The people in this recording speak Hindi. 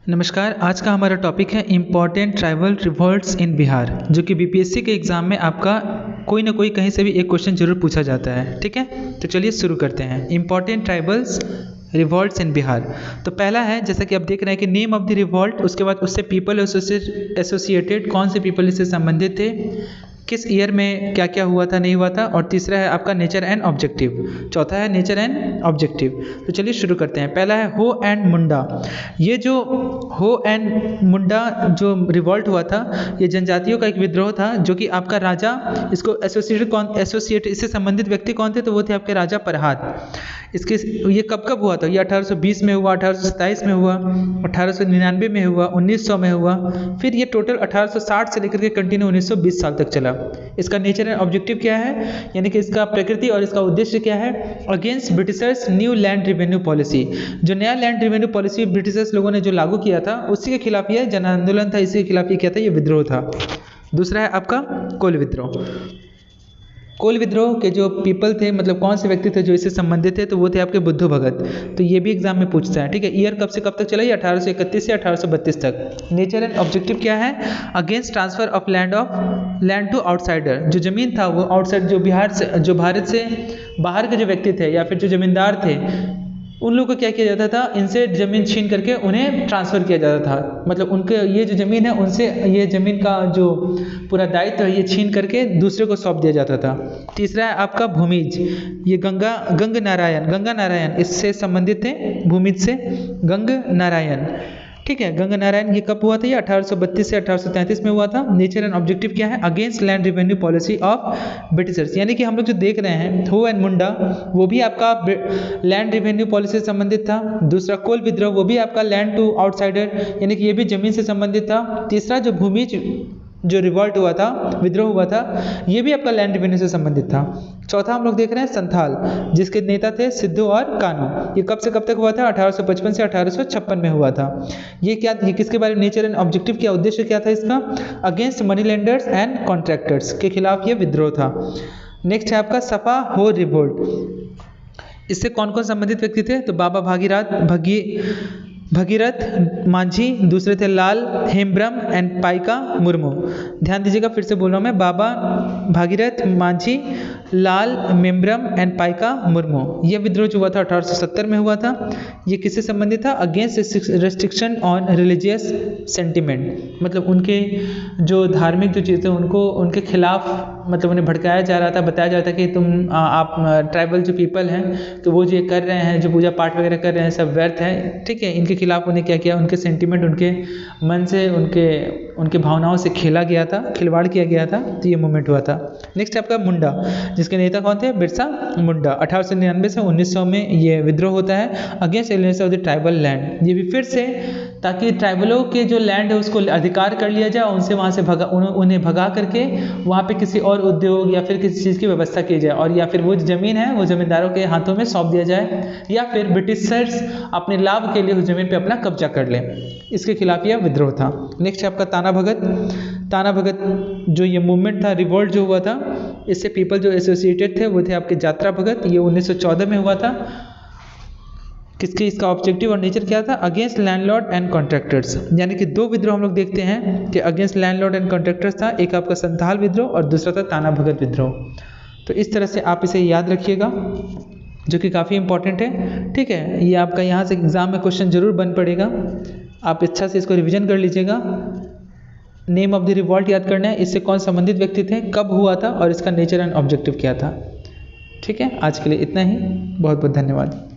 नमस्कार। आज का हमारा टॉपिक है इम्पॉर्टेंट ट्राइबल रिवॉल्ट्स इन बिहार, जो कि बीपीएससी के एग्ज़ाम में आपका कोई ना कोई कहीं से भी एक क्वेश्चन जरूर पूछा जाता है। ठीक है, तो चलिए शुरू करते हैं। इम्पॉर्टेंट ट्राइबल्स रिवॉल्ट्स इन बिहार। तो पहला है, जैसा कि आप देख रहे हैं कि नेम ऑफ द रिवॉल्ट, उसके बाद उससे पीपल एसोसिएटेड, कौन से पीपल इससे संबंधित थे, किस ईयर में क्या क्या हुआ था नहीं हुआ था, और तीसरा है आपका नेचर एंड ऑब्जेक्टिव, चौथा है नेचर एंड ऑब्जेक्टिव। तो चलिए शुरू करते हैं। पहला है हो एंड मुंडा। ये जो हो एंड मुंडा जो रिवॉल्ट हुआ था, ये जनजातियों का एक विद्रोह था, जो कि आपका राजा, इसको एसोसिएट इससे संबंधित व्यक्ति कौन थे, तो वो थे आपके राजा परहात। इसके ये कब हुआ था? ये 1820 में हुआ, 1827 में हुआ, 1899 में हुआ, 1900 में हुआ, फिर ये टोटल 1860 से लेकर के कंटिन्यू 1920 साल तक चला। इसका नेचर एंड ऑब्जेक्टिव क्या है, यानी कि इसका प्रकृति और इसका उद्देश्य क्या है? Against Britishers new land revenue policy. जो नया लैंड रिवेन्यू पॉलिसी ब्रिटिशर्स लोगों ने जो लागू किया था, उसी के खिलाफ यह जन आंदोलन था, इसी के खिलाफ ये क्या था, ये विद्रोह था। दूसरा है आपका कोल विद्रोह। कोल विद्रोह के जो पीपल थे, मतलब कौन से व्यक्ति थे जो इससे संबंधित थे, तो वो थे आपके बुद्धू भगत। तो ये भी एग्जाम में पूछता है। ठीक है, ईयर कब से कब तक चला? ये 1831 से 1832 तक। नेचर एंड ऑब्जेक्टिव क्या है? Against transfer of land to outsider. जो जमीन था वो आउटसाइड, जो भारत से बाहर के जो व्यक्ति थे या फिर जो जमींदार थे, उन लोगों को क्या किया जाता था, इनसे ज़मीन छीन करके उन्हें ट्रांसफ़र किया जाता था। मतलब उनके ये जो ज़मीन है, उनसे ये ज़मीन का जो पूरा दायित्व है, ये छीन करके दूसरे को सौंप दिया जाता था। तीसरा है आपका भूमिज। ये गंग नारायण इससे संबंधित थे, भूमिज से गंग नारायण। ठीक है, गंग नारायण ये कब हुआ था? ये 1832 से 1833 में हुआ था। नेचर एंड ऑब्जेक्टिव क्या है? Against land revenue policy of Britishers. यानी कि हम लोग जो देख रहे हैं हो एंड मुंडा, वो भी आपका लैंड रिवेन्यू पॉलिसी से संबंधित था। दूसरा कोल विद्रोह, वो भी आपका लैंड टू आउटसाइडर, यानी कि ये भी जमीन से संबंधित था। तीसरा जो भूमिज जो रिवॉल्ट हुआ था, विद्रोह हुआ था, ये भी आपका लैंड रिवेन्यू से संबंधित था। चौथा हम लोग देख रहे हैं संथाल, जिसके नेता थे सिद्धू और कानू। ये कब से कब तक हुआ था? 1855 से 1856 में हुआ था। ये किसके बारे में? नेचर एंड ऑब्जेक्टिव क्या उद्देश्य क्या था इसका? Against money lenders and contractors के खिलाफ ये विद्रोह था। नेक्स्ट है आपका सपा हो रिवोल्ट। इससे कौन कौन संबंधित व्यक्ति थे? तो बाबा भगीरथ मांझी, दूसरे थे लाल हेम्ब्रम एंड पाइका मुर्मू। ध्यान दीजिएगा, फिर से बोल रहा हूँ मैं, बाबा भागीरथ मांझी, लाल मेम्ब्रम एंड पाइका मुर्मू। यह विद्रोह जो हुआ था 1870 में हुआ था। ये किससे संबंधित था? Against restriction on religious sentiment. मतलब उनके जो धार्मिक जो चीज़ें, उनको उनके खिलाफ, मतलब उन्हें भड़काया जा रहा था, बताया जा रहा था कि आप ट्राइबल जो पीपल हैं, तो वो जो कर रहे हैं, जो पूजा पाठ वगैरह कर रहे हैं, सब व्यर्थ है। ठीक है, इनके खिलाफ उन्हें क्या किया, उनके सेंटिमेंट, उनके मन से, उनके भावनाओं से खिलवाड़ किया गया था। तो ये मूवमेंट हुआ था। नेक्स्ट आपका मुंडा, जिसके नेता कौन थे? बिरसा मुंडा। 1899 से 1900 में ये विद्रोह होता है against aliens of the tribal land. ये भी फिर से, ताकि ट्राइबलों के जो लैंड है उसको अधिकार कर लिया जाए, उनसे वहाँ से उन्हें भगा करके वहाँ पे किसी और उद्योग या फिर किसी चीज़ की व्यवस्था की जाए, और या फिर वो ज़मीन है वो ज़मींदारों के हाथों में सौंप दिया जाए, या फिर ब्रिटिशर्स अपने लाभ के लिए उस ज़मीन पे अपना कब्जा कर लें। इसके खिलाफ यह विद्रोह था। नेक्स्ट आपका ताना भगत जो ये मूवमेंट था, रिवोल्ट जो हुआ था, इससे पीपल जो एसोसिएटेड थे वो थे आपके जात्रा भगत। ये 1914 में हुआ था। इसका ऑब्जेक्टिव और नेचर क्या था? Against landlord and contractors. यानी कि दो विद्रोह हम लोग देखते हैं कि अगेंस्ट लैंडलॉर्ड एंड कॉन्ट्रैक्टर्स था, एक आपका संथाल विद्रोह और दूसरा था ताना भगत विद्रोह। तो इस तरह से आप इसे याद रखिएगा, जो कि काफ़ी इंपॉर्टेंट है। ठीक है, ये आपका यहाँ से एग्जाम में क्वेश्चन जरूर बन पड़ेगा। आप अच्छा से इसको रिविजन कर लीजिएगा। नेम ऑफ द रिवॉल्ट याद करना है, इससे कौन संबंधित व्यक्ति थे, कब हुआ था, और इसका नेचर एंड ऑब्जेक्टिव क्या था। ठीक है, आज के लिए इतना ही। बहुत बहुत धन्यवाद।